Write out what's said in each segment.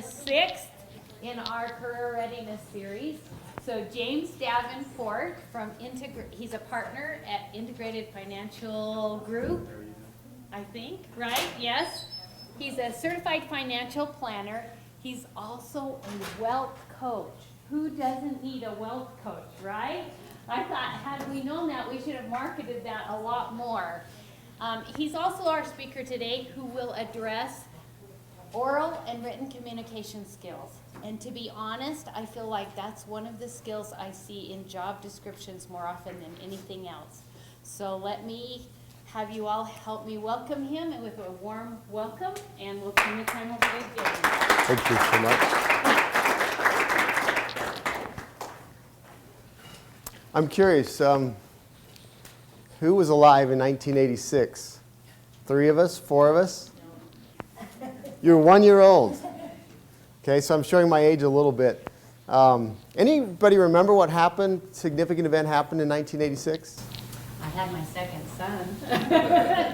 sixth in our career readiness series. So James Davenport he's a partner at Integrated Financial Group, I think, right? Yes. He's a certified financial planner. He's also a wealth coach. Who doesn't need a wealth coach, right? I thought, had we known that, we should have marketed that a lot more. He's also our speaker today who will address oral and written communication skills. And to be honest, I feel like that's one of the skills I see in job descriptions more often than anything else. So let me have you all help me welcome him with a warm welcome, and we'll turn the time over to James. Thank you so much. I'm curious, who was alive in 1986? 3 of us? 4 of us? You're 1 year old. Okay, so I'm showing my age a little bit. Anybody remember what happened, significant event happened in 1986? I had my second son.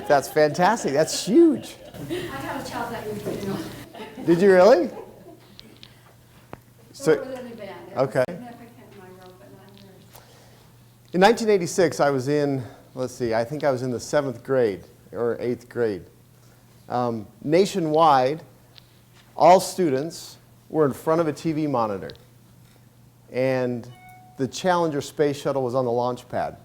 That's fantastic. That's huge. I have a child that year too. Did you really? So, Really bad. It okay. was significant in my world, but not yours. In 1986, I was in, I think I was in the 7th grade or 8th grade. Nationwide, all students were in front of a TV monitor, and the Challenger space shuttle was on the launch pad.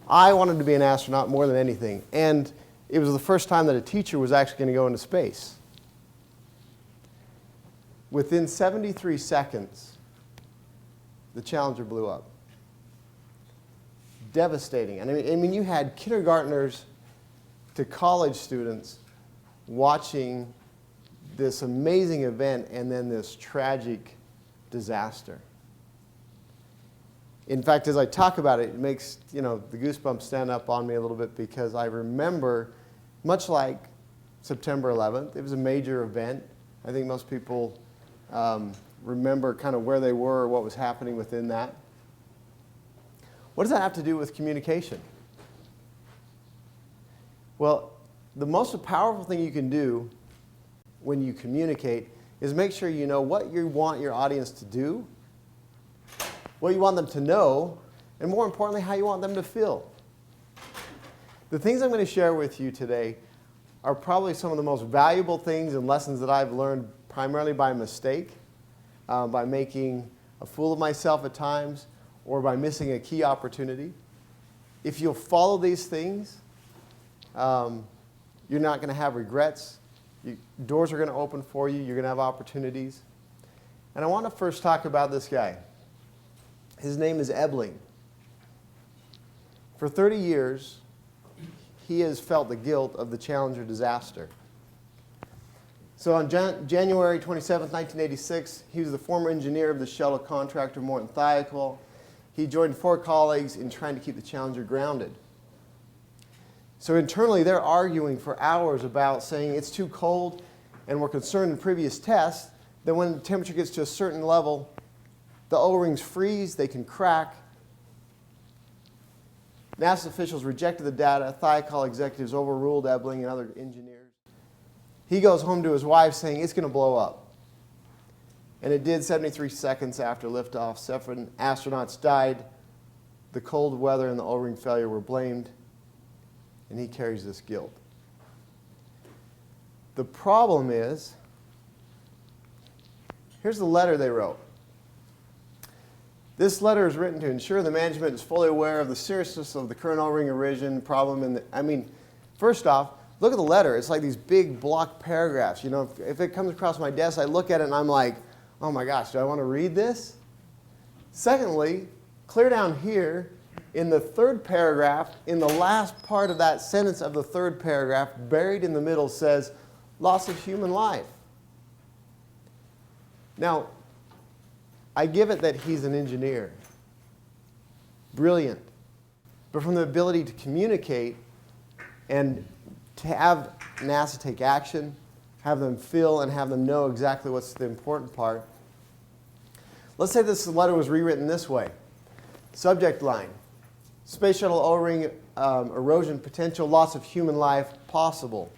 I wanted to be an astronaut more than anything, and it was the first time that a teacher was actually going to go into space. Within 73 seconds, the Challenger blew up. Devastating. And I mean, you had kindergartners to college students watching this amazing event and then this tragic disaster. In fact, as I talk about it, it makes the goosebumps stand up on me a little bit, because I remember, much like September 11th, it was a major event. I think most people remember kind of where they were or what was happening within that. What does that have to do with communication? Well, the most powerful thing you can do when you communicate is make sure you know what you want your audience to do, what you want them to know, and more importantly, how you want them to feel. The things I'm going to share with you today are probably some of the most valuable things and lessons that I've learned primarily by mistake, by making a fool of myself at times, or by missing a key opportunity. If you'll follow these things, you're not going to have regrets. Doors are going to open for you. You're going to have opportunities. And I want to first talk about this guy. His name is Ebling. For 30 years, he has felt the guilt of the Challenger disaster. So on January 27, 1986, he was the former engineer of the shuttle contractor Morton Thiokol. He joined 4 colleagues in trying to keep the Challenger grounded. So internally, they're arguing for hours about saying it's too cold, and we're concerned in previous tests that when the temperature gets to a certain level, the O-rings freeze, they can crack. NASA officials rejected the data. Thiokol executives overruled Ebling and other engineers. He goes home to his wife saying it's going to blow up. And it did 73 seconds after liftoff. 7 astronauts died. The cold weather and the O-ring failure were blamed. And he carries this guilt. The problem is, here's the letter they wrote. This letter is written to ensure the management is fully aware of the seriousness of the current O-ring erosion problem. First off, look at the letter. It's like these big block paragraphs. If it comes across my desk, I look at it and I'm like, oh my gosh, do I want to read this? Secondly, clear down here in the 3rd paragraph, in the last part of that sentence of the 3rd paragraph, buried in the middle, says loss of human life. Now, I give it that he's an engineer. Brilliant. But from the ability to communicate and to have NASA take action, have them feel and have them know exactly what's the important part. Let's say this letter was rewritten this way. Subject line: Space Shuttle O-ring erosion potential, loss of human life possible.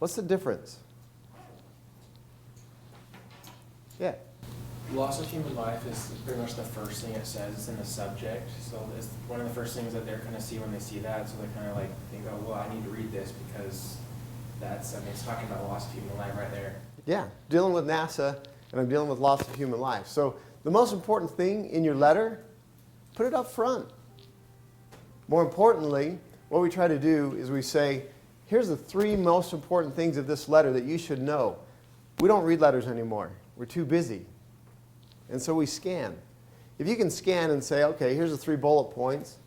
What's the difference? Yeah. Loss of human life is pretty much the first thing it says. It's in the subject. So it's one of the first things that they're going to see when they see that. So they kind of like think, oh, well, I need to read this because it's talking about loss of human life right there. Yeah, dealing with NASA, and I'm dealing with loss of human life. So the most important thing in your letter, put it up front. More importantly, what we try to do is we say, here's the 3 most important things of this letter that you should know. We don't read letters anymore. We're too busy. And so we scan. If you can scan and say, okay, here's the 3 bullet points,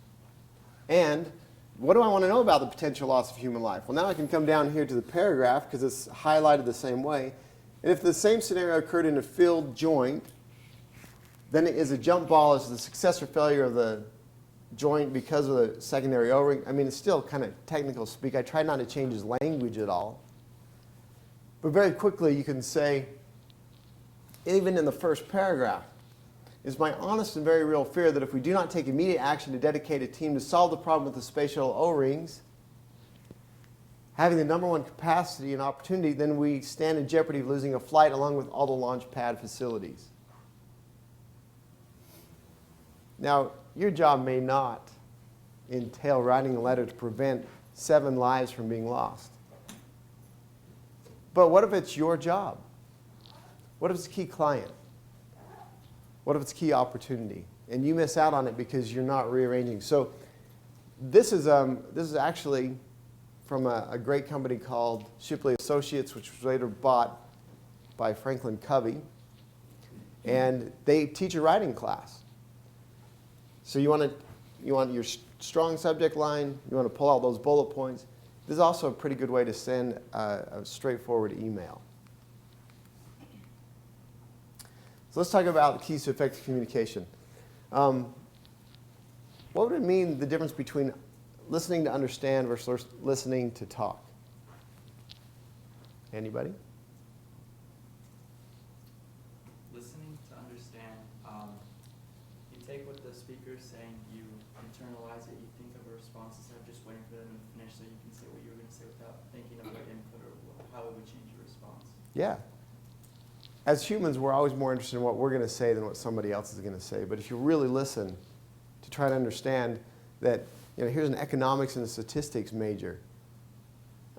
and what do I want to know about the potential loss of human life? Well, now I can come down here to the paragraph because it's highlighted the same way. And if the same scenario occurred in a filled joint, then it is a jump ball as the success or failure of the joint because of the secondary O-ring. I mean, it's still kind of technical speak. I try not to change his language at all. But very quickly you can say, even in the first paragraph, it's my honest and very real fear that if we do not take immediate action to dedicate a team to solve the problem with the spatial O-rings, having the #1 capacity and opportunity, then we stand in jeopardy of losing a flight along with all the launch pad facilities. Now, your job may not entail writing a letter to prevent 7 lives from being lost. But what if it's your job? What if it's a key client? What if it's a key opportunity? And you miss out on it because you're not rearranging. So this is actually from a great company called Shipley Associates, which was later bought by Franklin Covey. And they teach a writing class. So you want your strong subject line, you want to pull out those bullet points. This is also a pretty good way to send a straightforward email. So let's talk about the keys to effective communication. What would it mean, the difference between listening to understand versus listening to talk? Anybody? Listening to understand, you take what the speaker is saying, you internalize it, you think of a response instead of just waiting for them to finish so you can say what you were going to say without thinking of what input or how it would change your response. Yeah. As humans, we're always more interested in what we're going to say than what somebody else is going to say. But if you really listen to try to understand that, here's an economics and statistics major.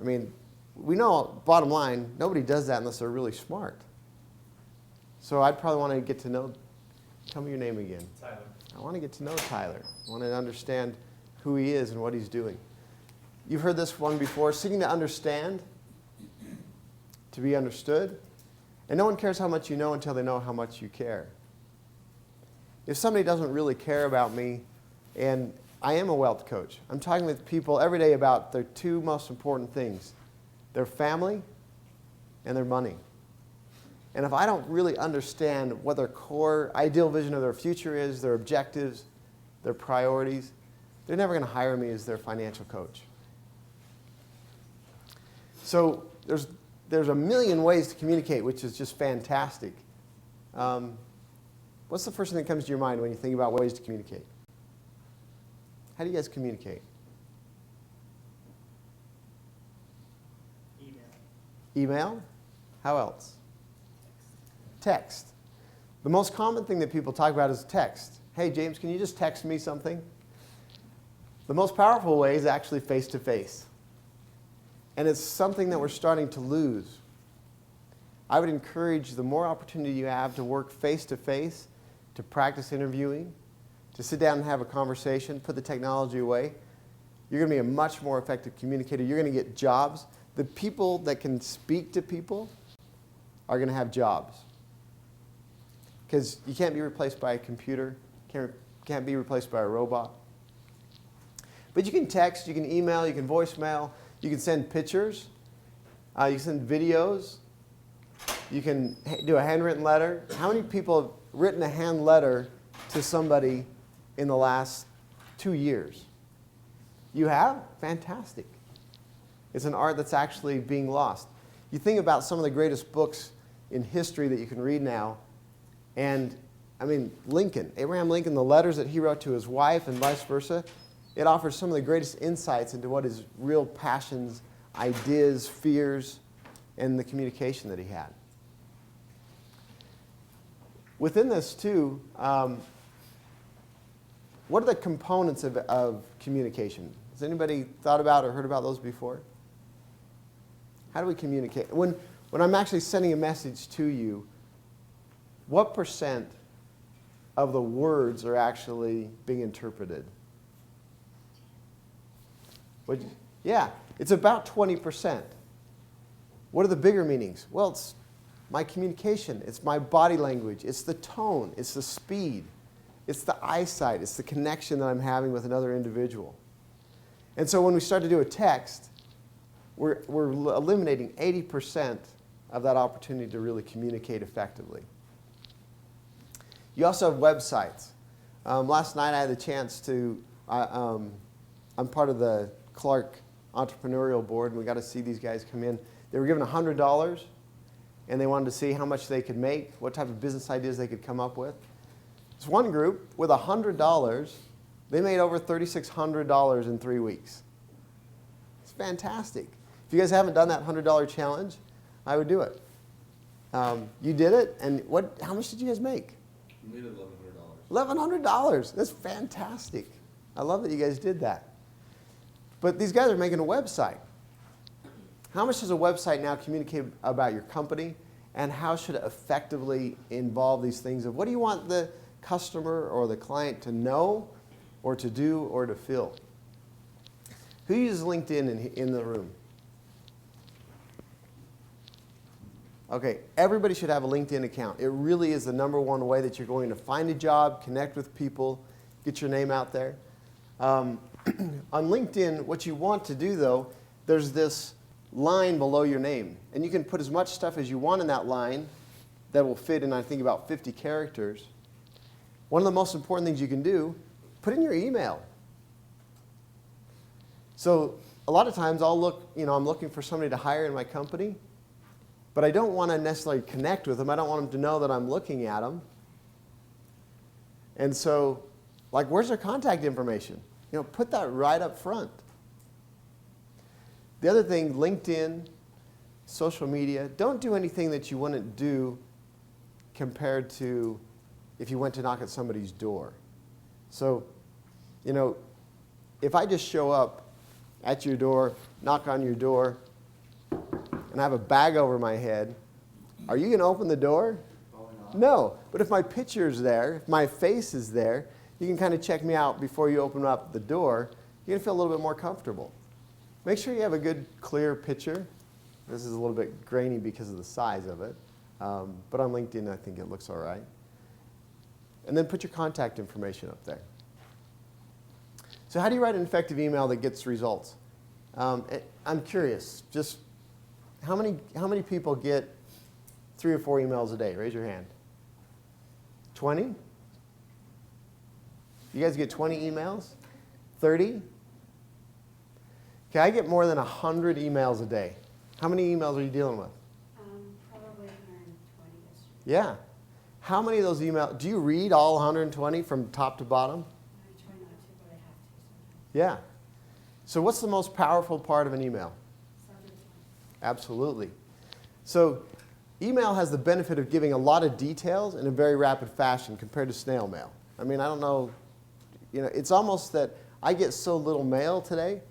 I mean, we know, bottom line, nobody does that unless they're really smart. So I'd probably want to get to know, tell me your name again. Tyler. I want to get to know Tyler. I want to understand who he is and what he's doing. You've heard this one before, seeking to understand, to be understood. And no one cares how much you know until they know how much you care. If somebody doesn't really care about me, and I am a wealth coach, I'm talking with people every day about their 2 most important things, their family and their money. And if I don't really understand what their core ideal vision of their future is, their objectives, their priorities, they're never going to hire me as their financial coach. So there's a million ways to communicate, which is just fantastic. What's the first thing that comes to your mind when you think about ways to communicate? How do you guys communicate? Email. Email? How else? Text. The most common thing that people talk about is text. Hey, James, can you just text me something? The most powerful way is actually face-to-face. And it's something that we're starting to lose. I would encourage the more opportunity you have to work face-to-face, to practice interviewing, to sit down and have a conversation, put the technology away, you're going to be a much more effective communicator. You're going to get jobs. The people that can speak to people are going to have jobs. Because you can't be replaced by a computer, can't be replaced by a robot. But you can text, you can email, you can voicemail, you can send pictures, you can send videos, you can do a handwritten letter. How many people have written a hand letter to somebody in the last 2 years? You have? Fantastic. It's an art that's actually being lost. You think about some of the greatest books in history that you can read now, and I mean, Lincoln, Abraham Lincoln, the letters that he wrote to his wife and vice versa, it offers some of the greatest insights into what his real passions, ideas, fears, and the communication that he had. Within this too, what are the components of communication? Has anybody thought about or heard about those before? How do we communicate? When I'm actually sending a message to you, what percent of the words are actually being interpreted? Yeah, it's about 20%. What are the bigger meanings? Well, it's my communication, it's my body language, it's the tone, it's the speed, it's the eyesight, it's the connection that I'm having with another individual. And so when we start to do a text, we're eliminating 80% of that opportunity to really communicate effectively. You also have websites. Last night I had the chance to, I'm part of the Clark Entrepreneurial Board, and we got to see these guys come in. They were given $100, and they wanted to see how much they could make, what type of business ideas they could come up with. This one group, with $100, they made over $3,600 in 3 weeks. It's fantastic. If you guys haven't done that $100 challenge, I would do it. You did it, and how much did you guys make? We made $1,100. $1,100. That's fantastic. I love that you guys did that. But these guys are making a website. How much does a website now communicate about your company, and how should it effectively involve these things of what do you want the customer or the client to know or to do or to feel? Who uses LinkedIn in the room? Okay, everybody should have a LinkedIn account. It really is the #1 way that you're going to find a job, connect with people, get your name out there. On LinkedIn, what you want to do, though, there's this line below your name. And you can put as much stuff as you want in that line that will fit in, I think, about 50 characters. One of the most important things you can do, put in your email. So a lot of times I'm looking for somebody to hire in my company, but I don't want to necessarily connect with them. I don't want them to know that I'm looking at them. And so, where's their contact information? Put that right up front. The other thing, LinkedIn, social media, don't do anything that you wouldn't do compared to if you went to knock at somebody's door. So, if I just show up at your door, knock on your door, and I have a bag over my head, are you going to open the door? Probably not. No. But if my picture's there, if my face is there, you can kind of check me out before you open up the door. You're going to feel a little bit more comfortable. Make sure you have a good, clear picture. This is a little bit grainy because of the size of it. But on LinkedIn, I think it looks all right. And then put your contact information up there. So how do you write an effective email that gets results? I'm curious, just how many people get 3 or 4 emails a day? Raise your hand. 20? You guys get 20 emails? 30? Okay, I get more than 100 emails a day. How many emails are you dealing with? Probably 120 yesterday. Yeah. How many of those emails, do you read all 120 from top to bottom? I try not to, but I have to sometimes. Yeah. So what's the most powerful part of an email? Subject line. Absolutely. So email has the benefit of giving a lot of details in a very rapid fashion compared to snail mail. I mean, I don't know, it's almost that I get so little mail today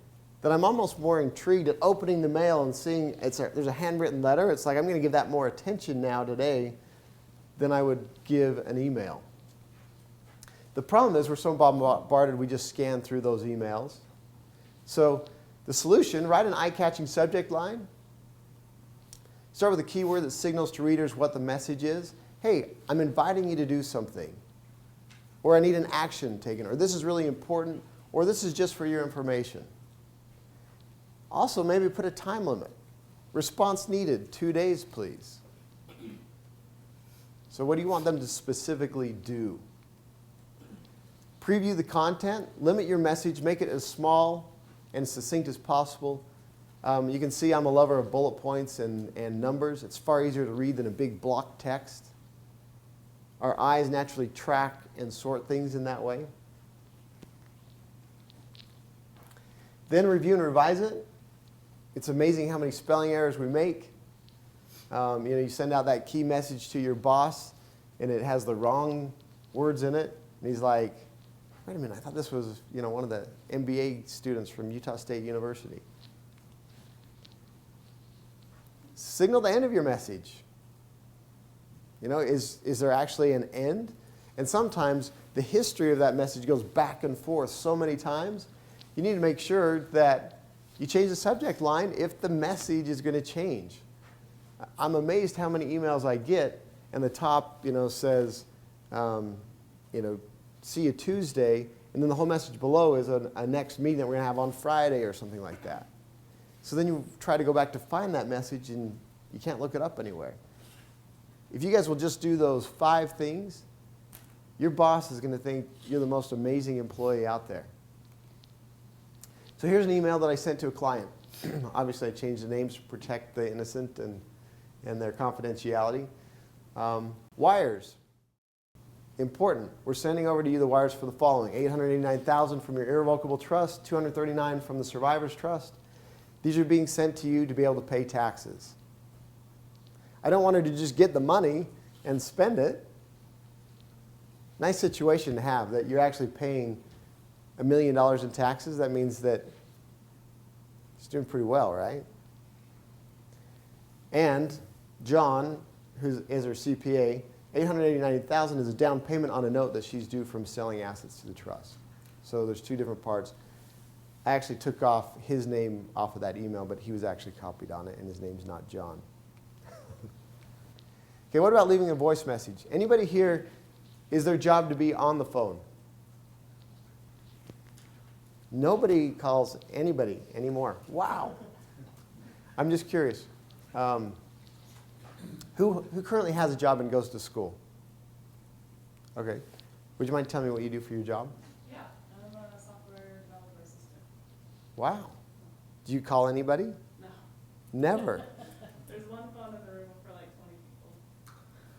that I'm almost more intrigued at opening the mail and seeing there's a handwritten letter. It's like I'm going to give that more attention now today than I would give an email. The problem is we're so bombarded we just scan through those emails. So the solution, write an eye-catching subject line. Start with a keyword that signals to readers what the message is. Hey, I'm inviting you to do something. Or I need an action taken. Or this is really important. Or this is just for your information. Also, maybe put a time limit. Response needed, 2 days, please. So what do you want them to specifically do? Preview the content. Limit your message. Make it as small and succinct as possible. You can see I'm a lover of bullet points and numbers. It's far easier to read than a big block text. Our eyes naturally track and sort things in that way. Then review and revise it. It's amazing how many spelling errors we make. You send out that key message to your boss, and it has the wrong words in it. And he's like, wait a minute, I thought this was one of the MBA students from Utah State University. Signal the end of your message. Is there actually an end? And sometimes the history of that message goes back and forth so many times. You need to make sure that you change the subject line if the message is going to change. I'm amazed how many emails I get, and the top, says, see you Tuesday, and then the whole message below is a next meeting that we're going to have on Friday or something like that. So then you try to go back to find that message, and you can't look it up anywhere. If you guys will just do those 5 things, your boss is going to think you're the most amazing employee out there. So here's an email that I sent to a client. Obviously, I changed the names to protect the innocent and their confidentiality. Wires. Important. We're sending over to you the wires for the following: $889,000 from your irrevocable trust, $239,000 from the survivor's trust. These are being sent to you to be able to pay taxes. I don't want her to just get the money and spend it. Nice situation to have, that you're actually paying $1 million in taxes. That means that she's doing pretty well, right? And John, who is her CPA, $889,000 is a down payment on a note that she's due from selling assets to the trust. So there's 2 different parts. I actually took off his name off of that email, but he was actually copied on it, and his name's not John. Okay, what about leaving a voice message? Anybody here, is their job to be on the phone? Nobody calls anybody anymore. Wow. I'm just curious. Who currently has a job and goes to school? Okay. Would you mind telling me what you do for your job? Yeah, I'm a software developer assistant. Wow. Do you call anybody? No. Never. There's one phone in the room for like 20 people.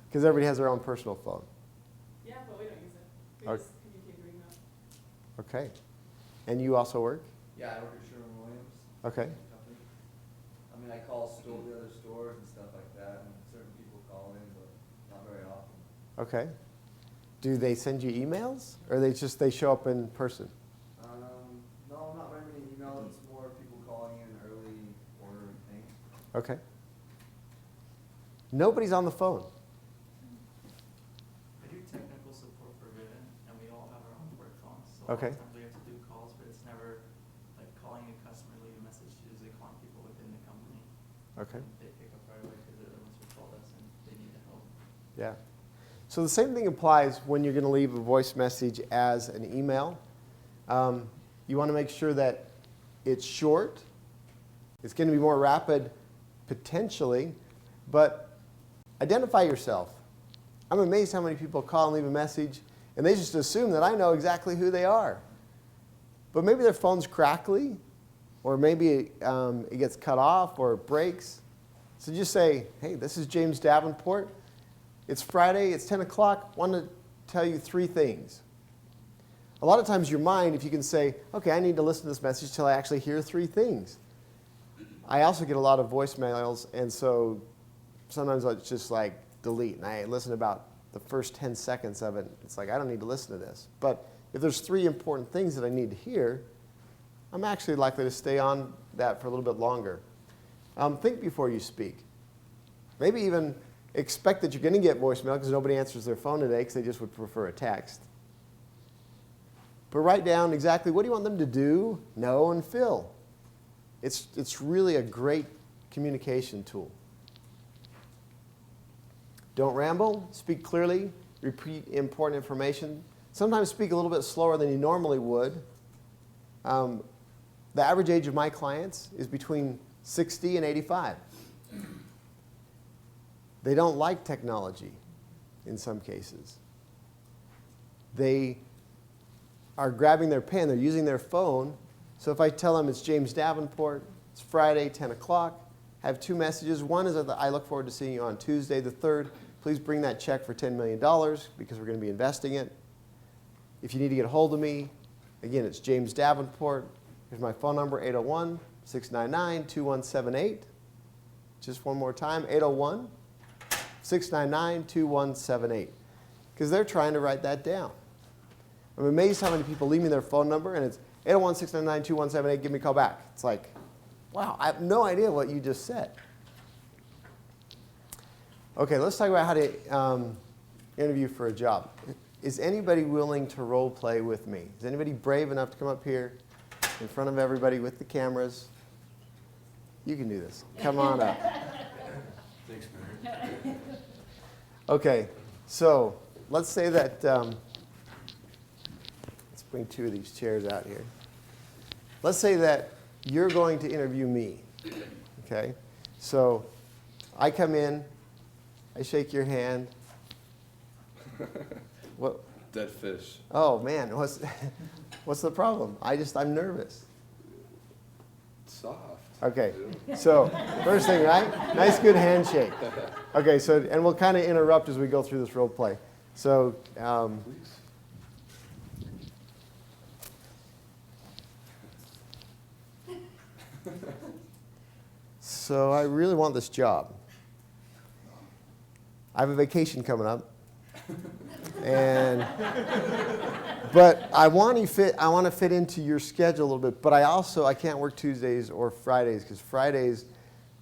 Because everybody has their own personal phone. Yeah, but we don't use it. We Okay. just communicate through email. Okay. And you also work? Yeah, I work at Sherwin-Williams. Okay. Company. I mean, I call the other stores and stuff like that, and certain people call in, but not very often. Okay. Do they send you emails, or they show up in person? No, not very many emails. It's more people calling in early, ordering things. Okay. Nobody's on the phone. I do technical support for Ribbon, and we all have our own work phones. So Okay. a lot of times we have to do calls, but it's never like calling a customer, leave a message. Usually calling people within the company. Okay. And they pick up right away because they're the ones who called us and they need the help. Yeah. So the same thing applies when you're going to leave a voice message as an email. You want to make sure that it's short. It's going to be more rapid, potentially, but identify yourself. I'm amazed how many people call and leave a message, and they just assume that I know exactly who they are. But maybe their phone's crackly, or maybe it gets cut off or it breaks. So just say, hey, this is James Davenport. It's Friday, it's 10 o'clock, want to tell you 3 things. A lot of times your mind, if you can say, okay, I need to listen to this message till I actually hear 3 things. I also get a lot of voicemails, and so sometimes it's just like delete, and I listen about the first 10 seconds of it. It's like, I don't need to listen to this. But if there's 3 important things that I need to hear, I'm actually likely to stay on that for a little bit longer. Think before you speak. Maybe even expect that you're going to get voicemail because nobody answers their phone today because they just would prefer a text. But write down exactly what do you want them to do, know, and feel. It's really a great communication tool. Don't ramble. Speak clearly. Repeat important information. Sometimes speak a little bit slower than you normally would. The average age of my clients is between 60 and 85. They don't like technology in some cases. They are grabbing their pen, they're using their phone. So if I tell them it's James Davenport, it's Friday, 10 o'clock, I have 2 messages. One is that I look forward to seeing you on Tuesday. The third, please bring that check for $10 million because we're going to be investing it. If you need to get a hold of me, again, it's James Davenport. Here's my phone number, 801-699-2178. Just one more time, 801-699-2178. Because they're trying to write that down. I'm amazed how many people leave me their phone number, and it's 801-699-2178, give me a call back. It's like, wow, I have no idea what you just said. Okay, let's talk about how to interview for a job. Is anybody willing to role play with me? Is anybody brave enough to come up here in front of everybody with the cameras? You can do this. Come on up. Thanks, man. Okay, so let's say that, let's bring two of these chairs out here. Let's say that you're going to interview me, okay? So I come in, I shake your hand. What? Dead fish. Oh man, what's the problem? I'm nervous. Soft. Okay, so first thing, right? Nice, good handshake. Okay, so and we'll kind of interrupt as we go through this role play. So, Please. so I really want this job. I have a vacation coming up, but I want to fit into your schedule a little bit. But I can't work Tuesdays or Fridays because Fridays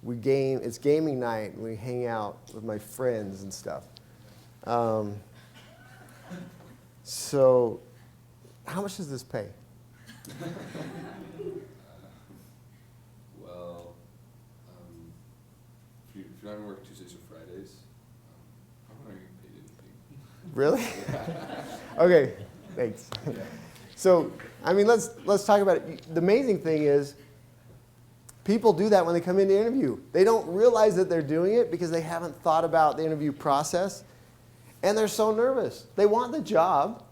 it's gaming night and we hang out with my friends and stuff. So, how much does this pay? Well, if you're not gonna work Tuesdays or Fridays, I'm not getting paid anything. Really? Okay, thanks. So, I mean, let's talk about it. The amazing thing is, people do that when they come in to interview. They don't realize that they're doing it because they haven't thought about the interview process, and they're so nervous. They want the job,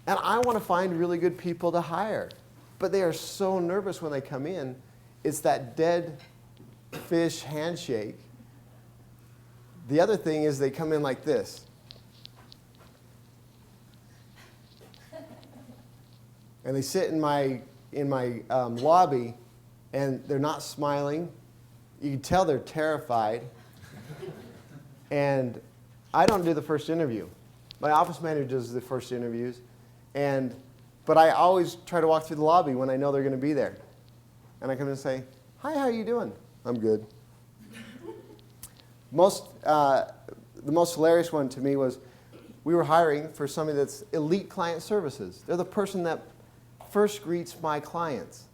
and I want to find really good people to hire, but they are so nervous when they come in. It's that dead fish handshake. The other thing is they come in like this. And they sit in my lobby, and they're not smiling. You can tell they're terrified. And I don't do the first interview. My office manager does the first interviews. But I always try to walk through the lobby when I know they're going to be there. And I come in and say, "Hi, how are you doing?" "I'm good." The most hilarious one to me was we were hiring for somebody that's elite client services. They're the person that first greets my clients.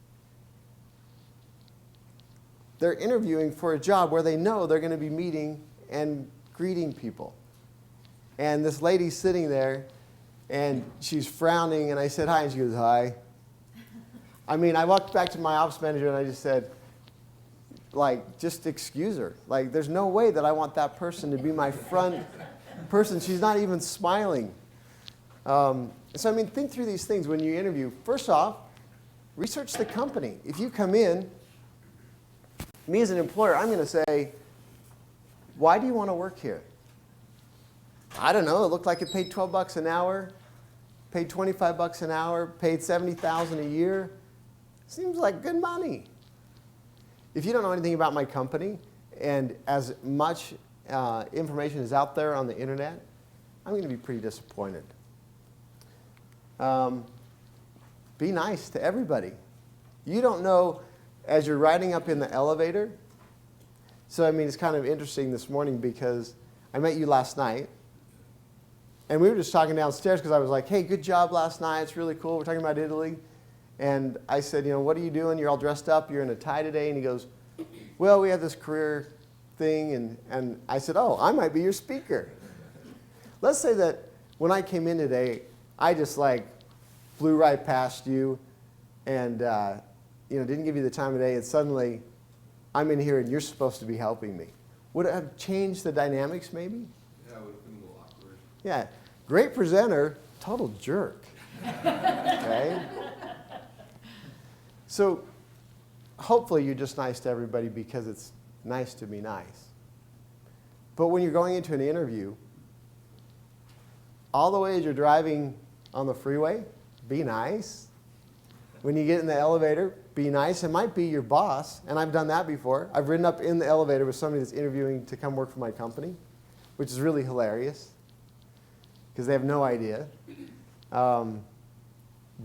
They're interviewing for a job where they know they're going to be meeting and greeting people. And this lady's sitting there, and she's frowning, and I said, "Hi," and she goes, "Hi." I mean, I walked back to my office manager, and I just said, just excuse her. There's no way that I want that person to be my front person. She's not even smiling. So, I mean, think through these things when you interview. First off, research the company. If you come in, me as an employer, I'm going to say, "Why do you want to work here?" "I don't know. It looked like it paid $12 an hour, paid $25 an hour, paid $70,000 a year. Seems like good money." If you don't know anything about my company, and as much information is out there on the internet, I'm going to be pretty disappointed. Be nice to everybody. You don't know as you're riding up in the elevator. So, I mean, it's kind of interesting this morning because I met you last night. And we were just talking downstairs because I was like, "Hey, good job last night. It's really cool. We're talking about Italy." And I said, "What are you doing? You're all dressed up. You're in a tie today." And he goes, "Well, we have this career thing." And I said, "Oh, I might be your speaker." Let's say that when I came in today, I just flew right past you and didn't give you the time of day, and suddenly I'm in here and you're supposed to be helping me. Would it have changed the dynamics maybe? Yeah, it would have been a little awkward. Yeah. Great presenter, total jerk. Okay? So hopefully you're just nice to everybody because it's nice to be nice. But when you're going into an interview, all the way as you're driving on the freeway, be nice. When you get in the elevator, be nice. It might be your boss, and I've done that before. I've ridden up in the elevator with somebody that's interviewing to come work for my company, which is really hilarious because they have no idea.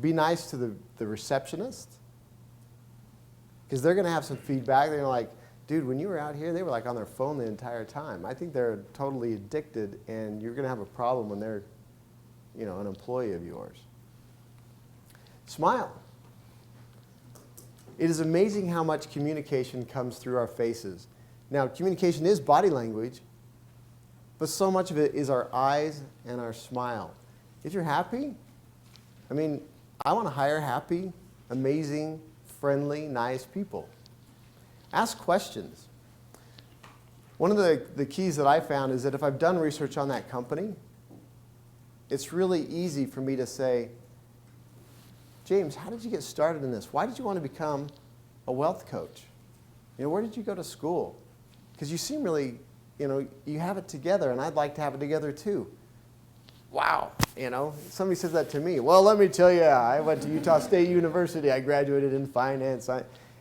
Be nice to the receptionist because they're going to have some feedback. They're like, dude, when you were out here, they were like on their phone the entire time. I think they're totally addicted, and you're going to have a problem when they're, an employee of yours. Smile. It is amazing how much communication comes through our faces. Now, communication is body language, but so much of it is our eyes and our smile. If you're happy, I want to hire happy, amazing, friendly, nice people. Ask questions. One of the keys that I found is that if I've done research on that company, it's really easy for me to say, James, how did you get started in this? Why did you want to become a wealth coach? Where did you go to school? Because you seem really, you have it together, and I'd like to have it together too. Wow, somebody says that to me. Well, let me tell you, I went to Utah State University. I graduated in finance.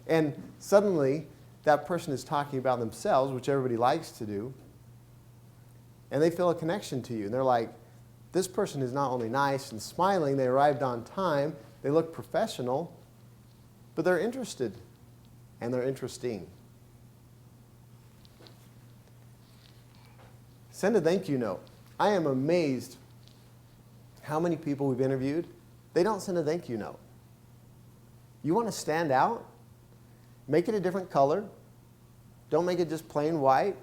And suddenly, that person is talking about themselves, which everybody likes to do, and they feel a connection to you. And they're like, this person is not only nice and smiling, they arrived on time, they look professional, but they're interested, and they're interesting. Send a thank you note. I am amazed how many people we've interviewed, they don't send a thank you note. You want to stand out? Make it a different color. Don't make it just plain white.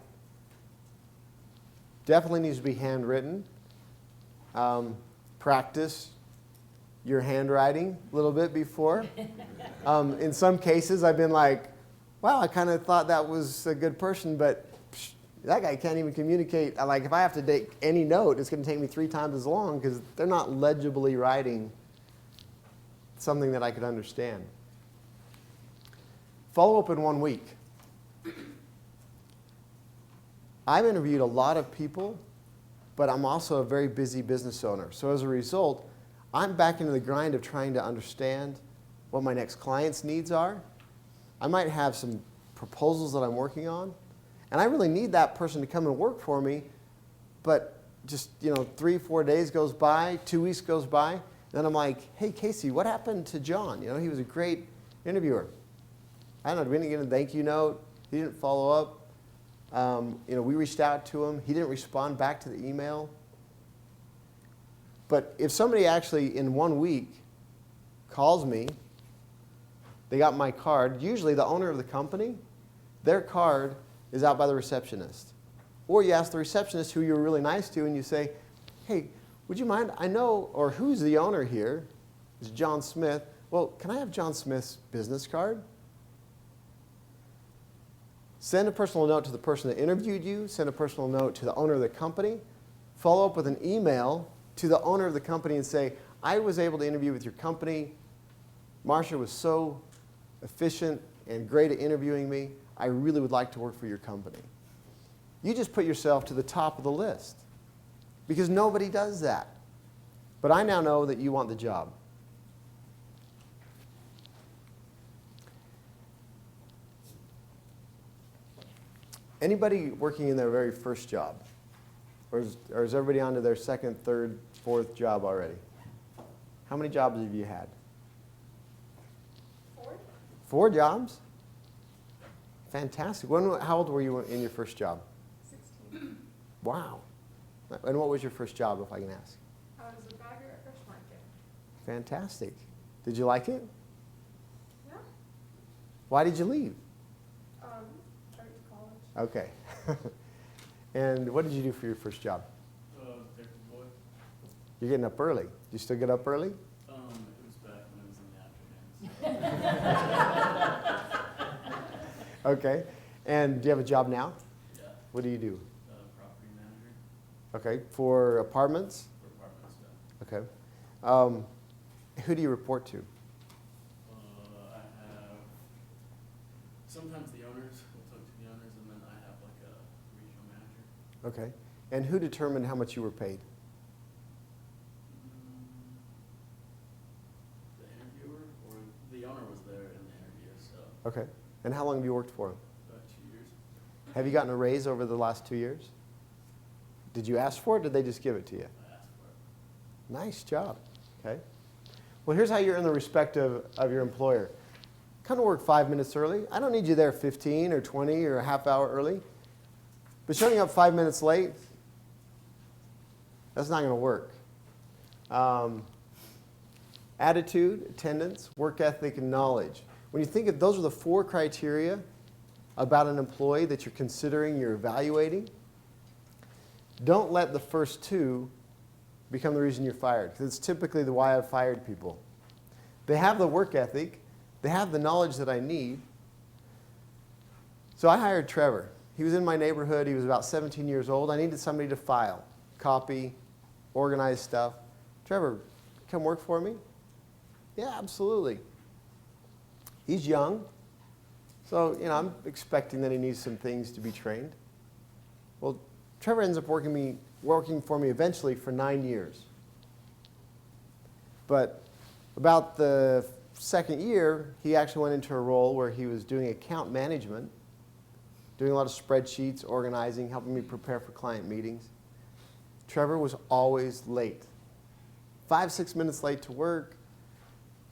Definitely needs to be handwritten. Practice your handwriting a little bit before. In some cases, I've been like, wow, I kind of thought that was a good person, but that guy can't even communicate. Like, if I have to take any note, it's going to take me 3 times as long because they're not legibly writing something that I could understand. Follow up in 1 week. I've interviewed a lot of people, but I'm also a very busy business owner. So as a result, I'm back into the grind of trying to understand what my next client's needs are. I might have some proposals that I'm working on, and I really need that person to come and work for me, but just 3-4 days goes by, 2 weeks goes by, and then I'm like, hey, Casey, what happened to John? He was a great interviewer. I don't know, we didn't get a thank you note. He didn't follow up. We reached out to him. He didn't respond back to the email. But if somebody actually in 1 week calls me, they got my card, usually the owner of the company, their card is out by the receptionist. Or you ask the receptionist who you were really nice to and you say, hey, would you mind, I know, or who's the owner here? It's John Smith. Well, can I have John Smith's business card? Send a personal note to the person that interviewed you. Send a personal note to the owner of the company. Follow up with an email to the owner of the company and say, I was able to interview with your company. Marsha was so efficient and great at interviewing me. I really would like to work for your company. You just put yourself to the top of the list because nobody does that. But I now know that you want the job. Anybody working in their very first job? Or is everybody on to their second, third, fourth job already? How many jobs have you had? 4? 4 jobs? Fantastic. How old were you in your first job? 16. Wow. And what was your first job, if I can ask? I was a bagger at Fresh Market. Fantastic. Did you like it? Yeah. Why did you leave? Tried to college. Okay. And what did you do for your first job? Technical boy. You're getting up early. Do you still get up early? It was back when it was in the afternoons. Okay. And do you have a job now? Yeah, What do you do? property manager Okay. For apartments? for apartments, yeah. Okay. Who do you report to? I have, sometimes the owners, we'll talk to the owners, and then I have like a regional manager. Okay. And who determined how much you were paid? The interviewer, or the owner was there in the interview. Okay. And how long have you worked for him? About 2 years. Have you gotten a raise over the last 2 years? Did you ask for it, or did they just give it to you? I asked for it. Nice job. Okay. Well, here's how you earn the respect of your employer. Come to work 5 minutes early. I don't need you there 15 or 20 or a half hour early. But showing up 5 minutes late, that's not going to work. Attitude, attendance, work ethic, and knowledge. When you think of those are the 4 criteria about an employee that you're considering, you're evaluating, don't let the first 2 become the reason you're fired, because it's typically the why I've fired people. They have the work ethic. They have the knowledge that I need. So I hired Trevor. He was in my neighborhood. He was about 17 years old. I needed somebody to file, copy, organize stuff. Trevor, come work for me? Yeah, absolutely. He's young. So, I'm expecting that he needs some things to be trained. Well, Trevor ends up working for me eventually for 9 years. But about the second year, he actually went into a role where he was doing account management, doing a lot of spreadsheets, organizing, helping me prepare for client meetings. Trevor was always late. 5-6 minutes late to work.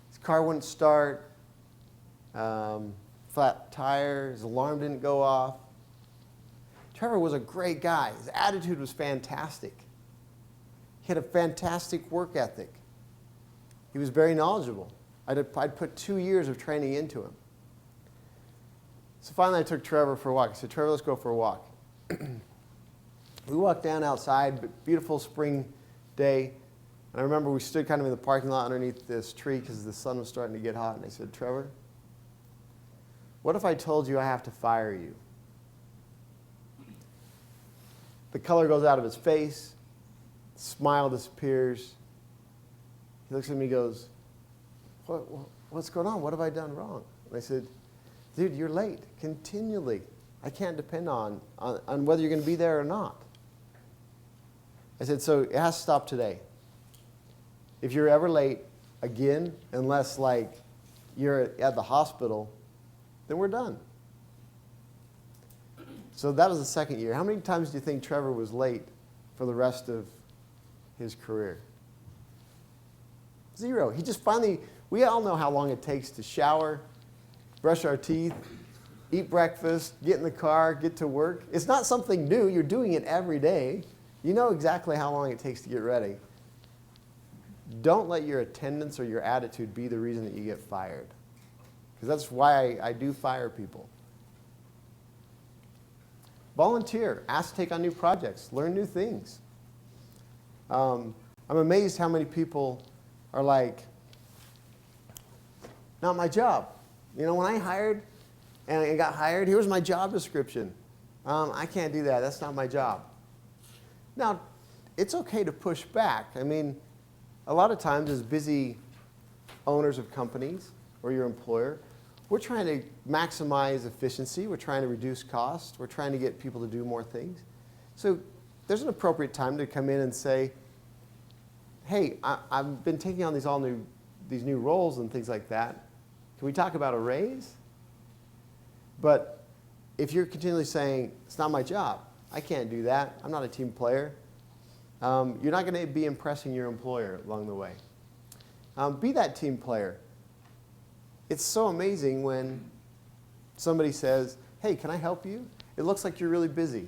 His car wouldn't start. Flat tire. His alarm didn't go off. Trevor was a great guy. His attitude was fantastic. He had a fantastic work ethic. He was very knowledgeable. I'd put 2 years of training into him. So finally I took Trevor for a walk. I said, Trevor, let's go for a walk. We walked down outside, beautiful spring day. And I remember we stood kind of in the parking lot underneath this tree because the sun was starting to get hot. And I said, Trevor, what if I told you I have to fire you? The color goes out of his face. The smile disappears. He looks at me and goes, what's going on? What have I done wrong? And I said, dude, you're late continually. I can't depend on whether you're going to be there or not. I said, so it has to stop today. If you're ever late again, unless you're at the hospital, then we're done. So that was the second year. How many times do you think Trevor was late for the rest of his career? 0. He just finally, we all know how long it takes to shower, brush our teeth, eat breakfast, get in the car, get to work. It's not something new. You're doing it every day. You know exactly how long it takes to get ready. Don't let your attendance or your attitude be the reason that you get fired. Because that's why I do fire people. Volunteer. Ask to take on new projects. Learn new things. I'm amazed how many people are like, not my job. When I hired and I got hired, here's my job description. I can't do that. That's not my job. Now, it's okay to push back. A lot of times as busy owners of companies or your employer, we're trying to maximize efficiency. We're trying to reduce costs. We're trying to get people to do more things. So there's an appropriate time to come in and say, hey, I've been taking on these new roles and things like that. Can we talk about a raise? But if you're continually saying, it's not my job, I can't do that, I'm not a team player, you're not going to be impressing your employer along the way. Be that team player. It's so amazing when somebody says, hey, can I help you? It looks like you're really busy.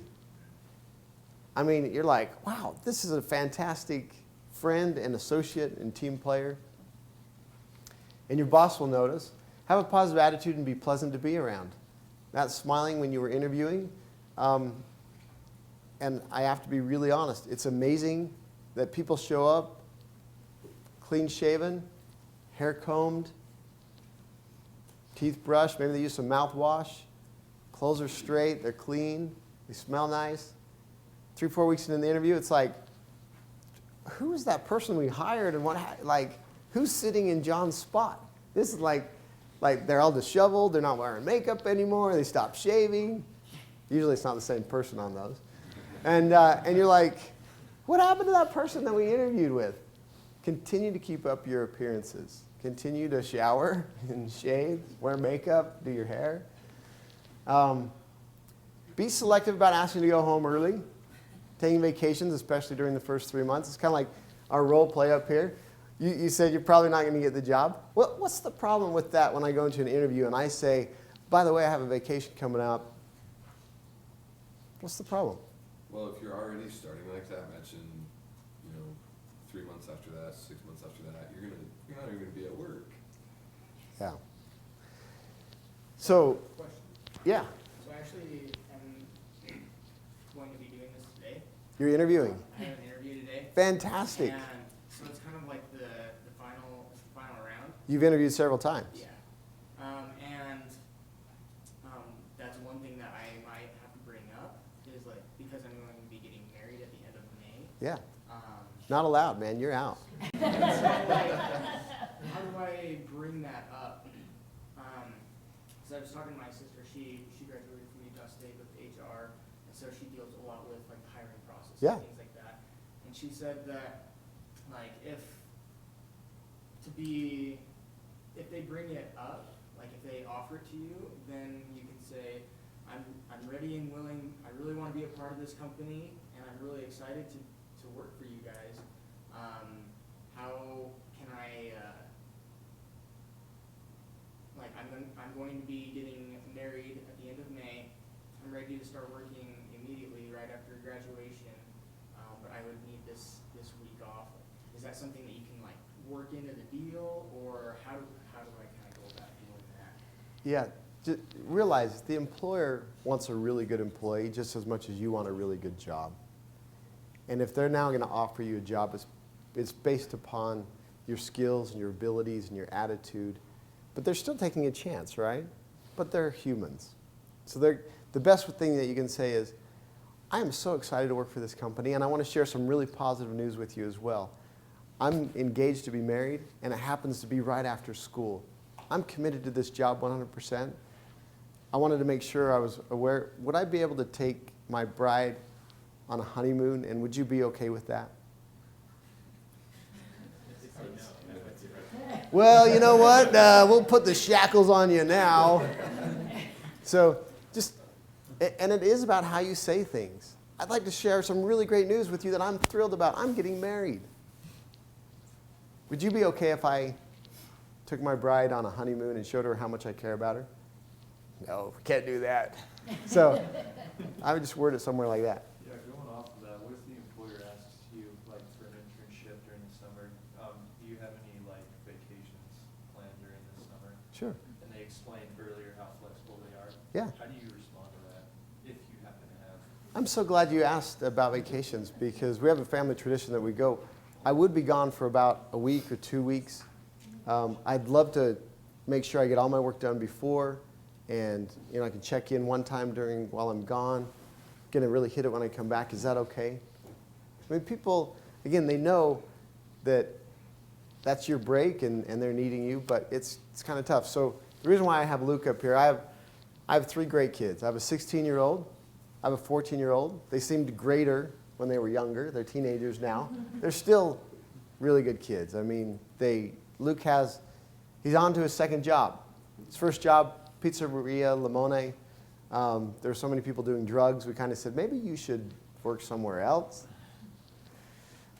You're like, wow, this is a fantastic friend and associate and team player. And your boss will notice. Have a positive attitude and be pleasant to be around. Not smiling when you were interviewing. And I have to be really honest. It's amazing that people show up clean shaven, hair combed, teeth brushed, maybe they use some mouthwash, clothes are straight, they're clean, they smell nice. 3-4 weeks into the interview, it's like, who is that person we hired and who's sitting in John's spot? This is like they're all disheveled, they're not wearing makeup anymore, they stopped shaving. Usually it's not the same person on those. And you're like, what happened to that person that we interviewed with? Continue to keep up your appearances. continue to shower and shave, wear makeup, do your hair. Be selective about asking to go home early, taking vacations, especially during the first 3 months. It's kind of like our role play up here. You said you're probably not going to get the job. What's the problem with that when I go into an interview and I say, by the way, I have a vacation coming up? What's the problem? Well, if you're already starting, like that mentioned, 3 months after that, 6 months after that, you're not even gonna be at work. Yeah. So, Question. yeah, So I actually am going to be doing this today. you're interviewing. I have an interview today. Fantastic. And so it's kind of like the final round. You've interviewed several times. Yeah. That's one thing that I might have to bring up is like, because I'm going to be getting married at the end of May. Yeah. Not allowed, man. You're out. So like, how do I bring that up? So I was talking to my sister, she graduated from Utah State with HR, and so she deals a lot with like the hiring process Yeah. and things like that. And she said that like if they bring it up, like if they offer it to you, then you can say, I'm ready and willing, I really want to be a part of this company, and I'm really excited to work for you guys. How can I, I'm going to be getting married at the end of May. I'm ready to start working immediately right after graduation, but I would need this week off. Is that something that you can like work into the deal, or how do I kind of go about doing that? Yeah. Just realize the employer wants a really good employee just as much as you want a really good job. And if they're now going to offer you a job, it's based upon your skills and your abilities and your attitude. But they're still taking a chance, right? But they're humans. So the best thing that you can say is, I am so excited to work for this company, and I want to share some really positive news with you as well. I'm engaged to be married, and it happens to be right after school. I'm committed to this job 100%. I wanted to make sure I was aware. Would I be able to take my bride on a honeymoon, and would you be okay with that? Well, you know what? We'll put the shackles on you now. So and it is about how you say things. I'd like to share some really great news with you that I'm thrilled about. I'm getting married. Would you be okay if I took my bride on a honeymoon and showed her how much I care about her? No, we can't do that. So I would just word it somewhere like that. Yeah, going off of that, what if the employer asks you, like, for an internship during the summer? Do you have any, like, vacations planned during the summer? Sure. And they explained earlier how flexible they are. Yeah. How do you respond to that, if you happen to have? I'm so glad you asked about vacations because we have a family tradition that we go. I would be gone for about a week or 2 weeks. I'd love to make sure I get all my work done before, and I can check in one time while I'm gone. Gonna really hit it when I come back. Is that okay? I mean, people, again, they know that that's your break and they're needing you, but it's kind of tough. So the reason why I have Luke up here, I have 3 great kids. I have a 16-year-old, I have a 14-year-old. They seemed greater when they were younger. They're teenagers now. They're still really good kids. I mean, he's on to his second job. His first job, Pizzeria Limone. There were so many people doing drugs, we kind of said, maybe you should work somewhere else.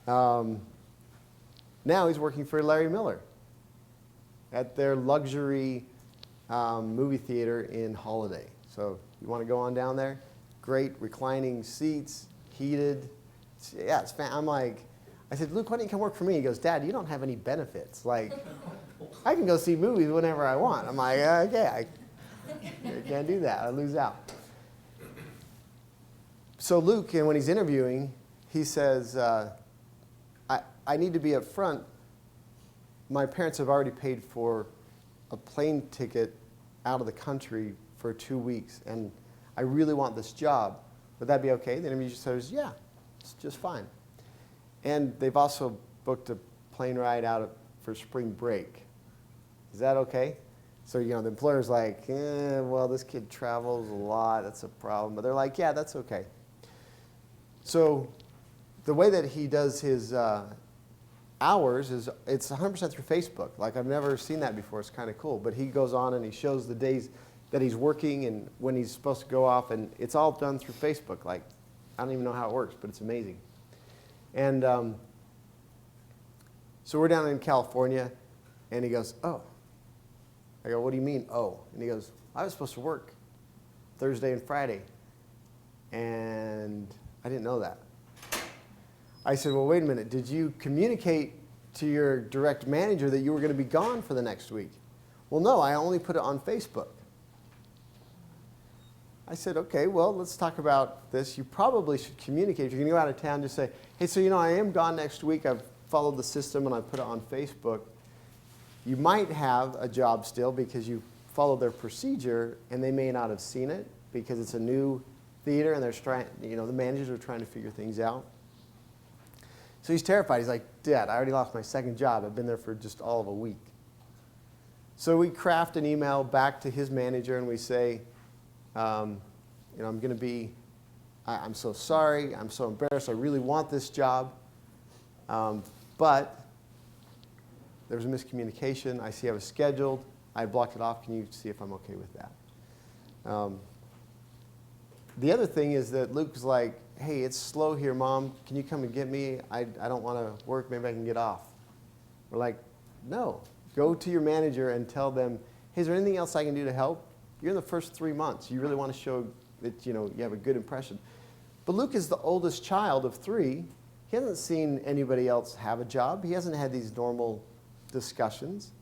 Now he's working for Larry Miller at their luxury movie theater in Holiday. So you want to go on down there? Great reclining seats, heated. Yeah, it's I said, Luke, why don't you come work for me? He goes, Dad, you don't have any benefits. Like, I can go see movies whenever I want. I'm like, okay, I can't do that. I lose out. So Luke, and when he's interviewing, he says, I need to be up front. My parents have already paid for a plane ticket out of the country for 2 weeks, and I really want this job. Would that be okay? The interviewer says, yeah, it's just fine. And they've also booked a plane ride for spring break. Is that okay? So, the employer's like, well, this kid travels a lot. That's a problem. But they're like, yeah, that's okay. So the way that he does his hours it's 100% through Facebook. Like I've never seen that before. It's kind of cool. But he goes on and he shows the days that he's working and when he's supposed to go off, and it's all done through Facebook. Like I don't even know how it works, but it's amazing. And so we're down in California, and he goes, "Oh." I go, "What do you mean, oh?" And he goes, "I was supposed to work Thursday and Friday, and I didn't know that." I said, "Well, wait a minute. Did you communicate to your direct manager that you were going to be gone for the next week?" "Well, no, I only put it on Facebook." I said, "Okay, well, let's talk about this. You probably should communicate. If you're going to go out of town, just say, hey, so I am gone next week. I've followed the system and I put it on Facebook. You might have a job still because you followed their procedure, and they may not have seen it because it's a new theater and they're trying, the managers are trying to figure things out." So he's terrified. He's like, "Dad, I already lost my second job. I've been there for just all of a week." So we craft an email back to his manager and we say, I'm going to be, I'm so sorry. I'm so embarrassed. I really want this job. But there was a miscommunication. I see I was scheduled. I blocked it off. Can you see if I'm okay with that? The other thing is that Luke's like, "Hey, it's slow here, Mom. Can you come and get me? I don't want to work. Maybe I can get off." We're like, "No. Go to your manager and tell them, hey, is there anything else I can do to help? You're in the first 3 months. You really want to show that you have a good impression." But Luke is the oldest child of 3. He hasn't seen anybody else have a job. He hasn't had these normal discussions.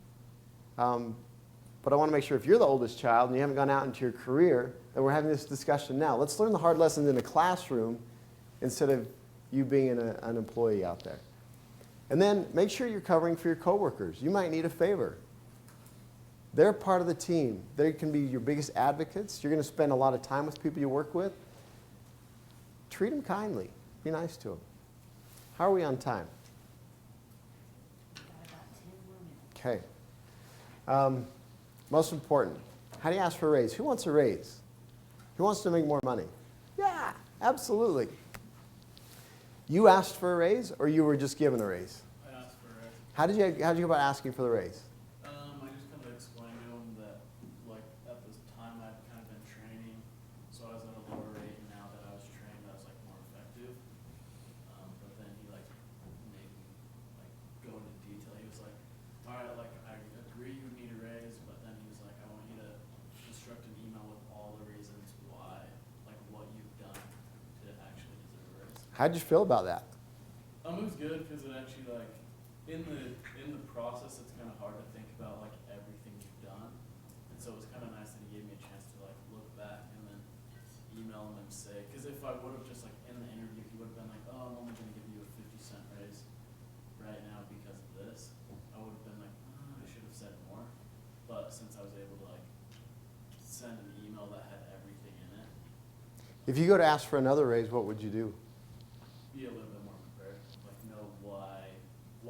But I want to make sure if you're the oldest child and you haven't gone out into your career, that we're having this discussion now. Let's learn the hard lessons in the classroom instead of you being an employee out there. And then make sure you're covering for your coworkers. You might need a favor. They're part of the team. They can be your biggest advocates. You're going to spend a lot of time with people you work with. Treat them kindly. Be nice to them. How are we on time? Got about 10 more minutes. Okay. Most important, how do you ask for a raise? Who wants a raise? Who wants to make more money? Yeah, absolutely. You asked for a raise, or you were just given a raise? I asked for a raise. How did you go about asking for the raise? I just kind of explained to him that, like, at this time I'd kind of been training, so I was at a lower rate, and now that I was trained, I was, like, more effective. But then he, like, made me, like, go into detail. He was like, all right, like, I agree you need a raise, but then he was like, I want you to construct an email with all the reasons why, like, what you've done to actually deserve a raise. How'd you feel about that? It was good because it actually, like, in the process, it's kind of hard to think about, like, everything you've done. And so it was kind of nice that he gave me a chance to, like, look back and then email him and say, because if I would have just, like, in the interview, he would have been like, oh, I'm only going to give you a 50-cent raise right now because of this. I would have been like, oh, I should have said more. But since I was able to, like, send an email that had everything in it, If you go to ask for another raise, what would you do? be a little bit more prepared, like, know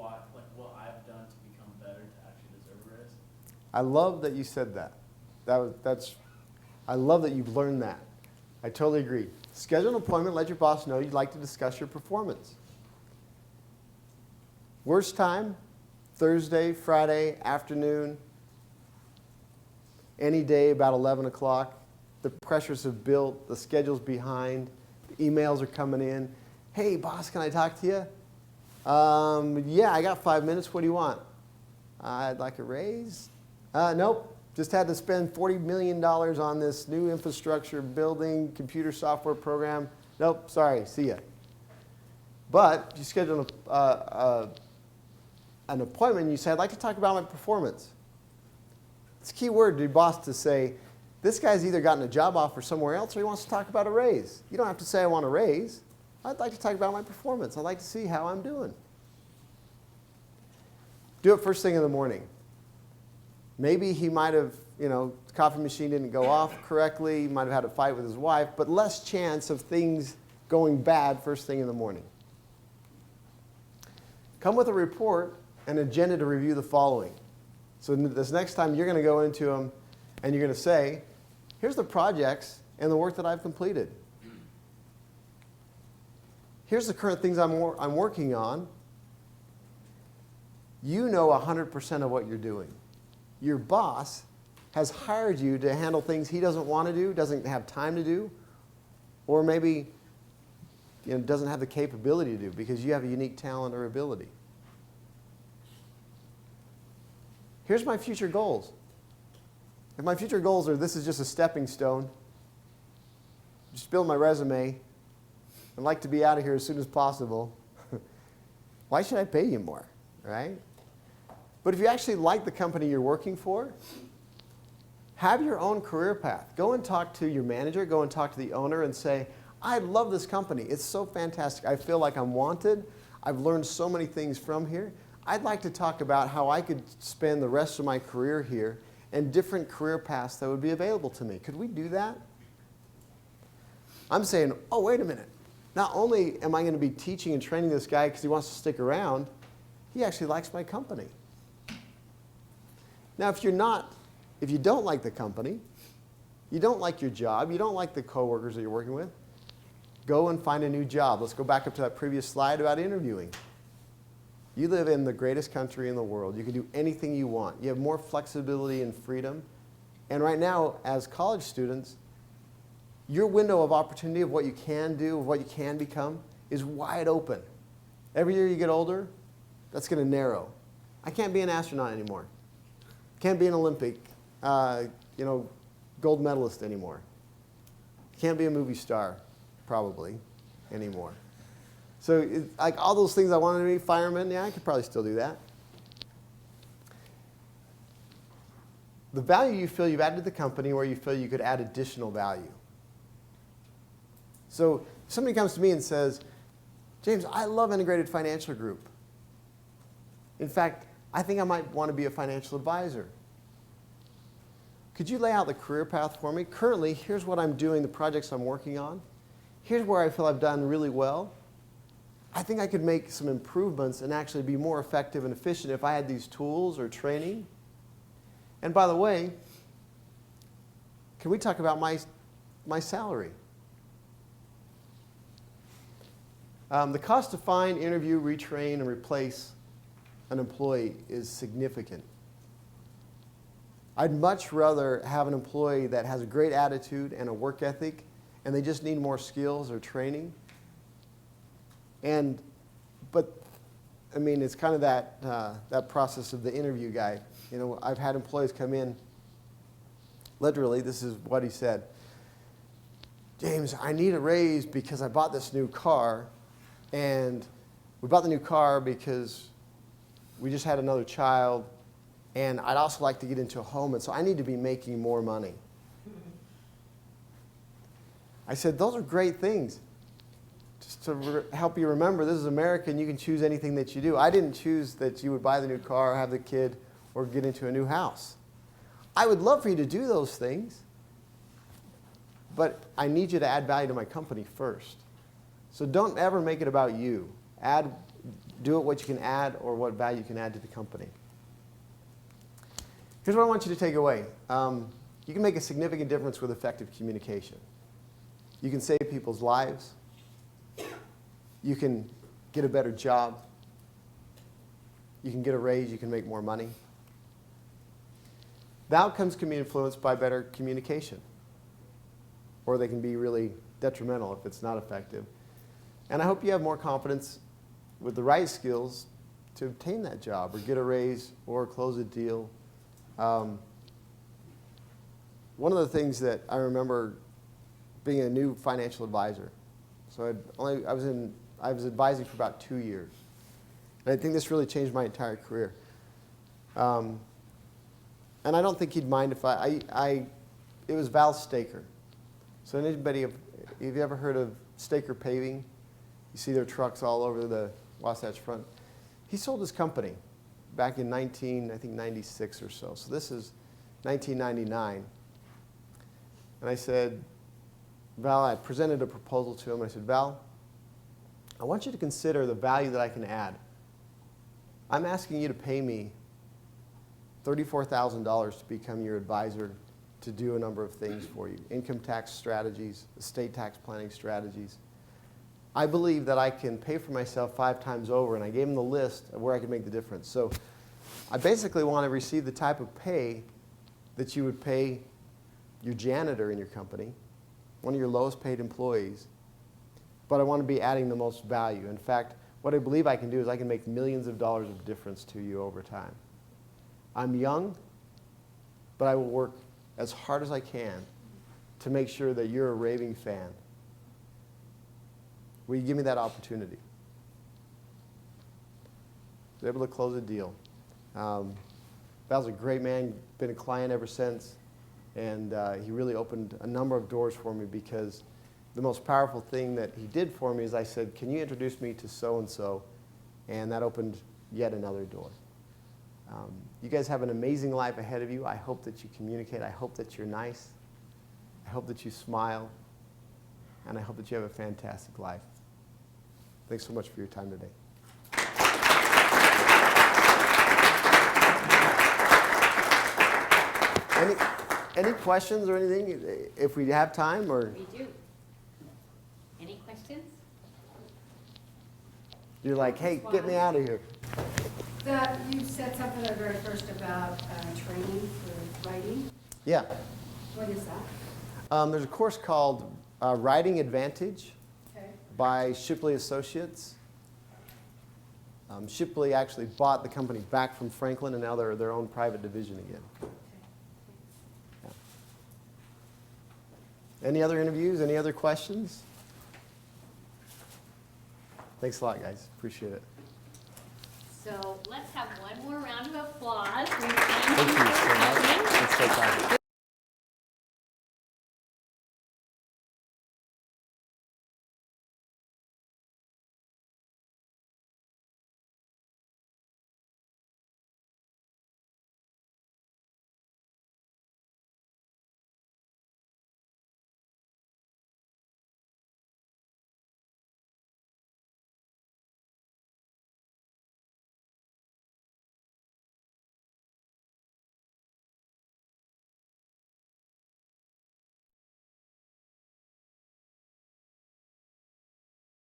like, what I've done to become better to actually deserve a raise. I love that you said that. I love that you've learned that. I totally agree. Schedule an appointment, let your boss know you'd like to discuss your performance. Worst time, Thursday, Friday, afternoon, any day about 11 o'clock. The pressures have built, the schedule's behind, the emails are coming in. Hey, boss, can I talk to you? Yeah, I got 5 minutes. What do you want? I'd like a raise. Nope. Just had to spend $40 million on this new infrastructure building, computer software program. Nope, sorry, see ya. But you schedule an appointment and you say, I'd like to talk about my performance. It's a key word to your boss to say, this guy's either gotten a job offer somewhere else or he wants to talk about a raise. You don't have to say, I want a raise. I'd like to talk about my performance. I'd like to see how I'm doing. Do it first thing in the morning. Maybe he might have, the coffee machine didn't go off correctly. He might have had a fight with his wife, but less chance of things going bad first thing in the morning. Come with a report and agenda to review the following. So this next time you're going to go into them and you're going to say, here's the projects and the work that I've completed. Here's the current things I'm working on. You know 100% of what you're doing. Your boss has hired you to handle things he doesn't want to do, doesn't have time to do, or maybe doesn't have the capability to do because you have a unique talent or ability. Here's my future goals. If my future goals are this is just a stepping stone, just build my resume, I'd like to be out of here as soon as possible, why should I pay you more, right? But if you actually like the company you're working for, have your own career path. Go and talk to your manager, go and talk to the owner and say, I love this company. It's so fantastic. I feel like I'm wanted. I've learned so many things from here. I'd like to talk about how I could spend the rest of my career here and different career paths that would be available to me. Could we do that? I'm saying, oh, wait a minute. Not only am I going to be teaching and training this guy because he wants to stick around, he actually likes my company. Now, if you don't like the company, you don't like your job, you don't like the coworkers that you're working with, go and find a new job. Let's go back up to that previous slide about interviewing. You live in the greatest country in the world. You can do anything you want. You have more flexibility and freedom. And right now, as college students, your window of opportunity of what you can do, of what you can become, is wide open. Every year you get older, that's going to narrow. I can't be an astronaut anymore. Can't be an Olympic, gold medalist anymore. Can't be a movie star, probably, anymore. So like all those things I wanted to be, fireman, yeah, I could probably still do that. The value you feel you've added to the company where you feel you could add additional value. So if somebody comes to me and says, James, I love Integrated Financial Group. In fact, I think I might want to be a financial advisor. Could you lay out the career path for me? Currently, here's what I'm doing, the projects I'm working on. Here's where I feel I've done really well. I think I could make some improvements and actually be more effective and efficient if I had these tools or training. And by the way, can we talk about my salary? The cost to find, interview, retrain, and replace an employee is significant. I'd much rather have an employee that has a great attitude and a work ethic, and they just need more skills or training. But I mean, it's kind of that process of the interview guy. I've had employees come in, literally, this is what he said. James, I need a raise because I bought this new car, and we bought the new car because we just had another child, and I'd also like to get into a home, and so I need to be making more money. I said, those are great things. Just to help you remember, this is America, and you can choose anything that you do. I didn't choose that you would buy the new car, have the kid, or get into a new house. I would love for you to do those things, but I need you to add value to my company first. So don't ever make it about you. Do it what you can add or what value you can add to the company. Here's what I want you to take away. You can make a significant difference with effective communication. You can save people's lives. You can get a better job. You can get a raise. You can make more money. The outcomes can be influenced by better communication, or they can be really detrimental if it's not effective. And I hope you have more confidence with the right skills to obtain that job or get a raise or close a deal. One of the things that I remember being a new financial advisor, so I was advising for about 2 years. And I think this really changed my entire career. And I don't think he'd mind if it was Val Staker. So anybody, have you ever heard of Staker Paving? You see their trucks all over the Wasatch Front. He sold his company back in 96 or so. So this is 1999. And I said, Val, I presented a proposal to him. I said, Val, I want you to consider the value that I can add. I'm asking you to pay me $34,000 to become your advisor to do a number of things for you. Income tax strategies, estate tax planning strategies. I believe that I can pay for myself 5 times over, and I gave him the list of where I could make the difference. So I basically want to receive the type of pay that you would pay your janitor in your company, one of your lowest paid employees, but I want to be adding the most value. In fact, what I believe I can do is I can make millions of dollars of difference to you over time. I'm young, but I will work as hard as I can to make sure that you're a raving fan. Will you give me that opportunity? I was able to close a deal. Val's a great man, been a client ever since, and he really opened a number of doors for me because the most powerful thing that he did for me is I said, can you introduce me to so-and-so? And that opened yet another door. You guys have an amazing life ahead of you. I hope that you communicate. I hope that you're nice. I hope that you smile. And I hope that you have a fantastic life. Thanks so much for your time today. Any questions or anything, if we have time? Or We do. Any questions? you're like, hey, get me out of here. You said something at the very first about training for writing. Yeah. What is that? There's a course called Writing Advantage Okay. by Shipley Associates. Shipley actually bought the company back from Franklin, and now they're their own private division again. Yeah. Any other interviews? Any other questions? Thanks a lot, guys. Appreciate it. So let's have one more round of applause. We Thank you so much. Let's take time.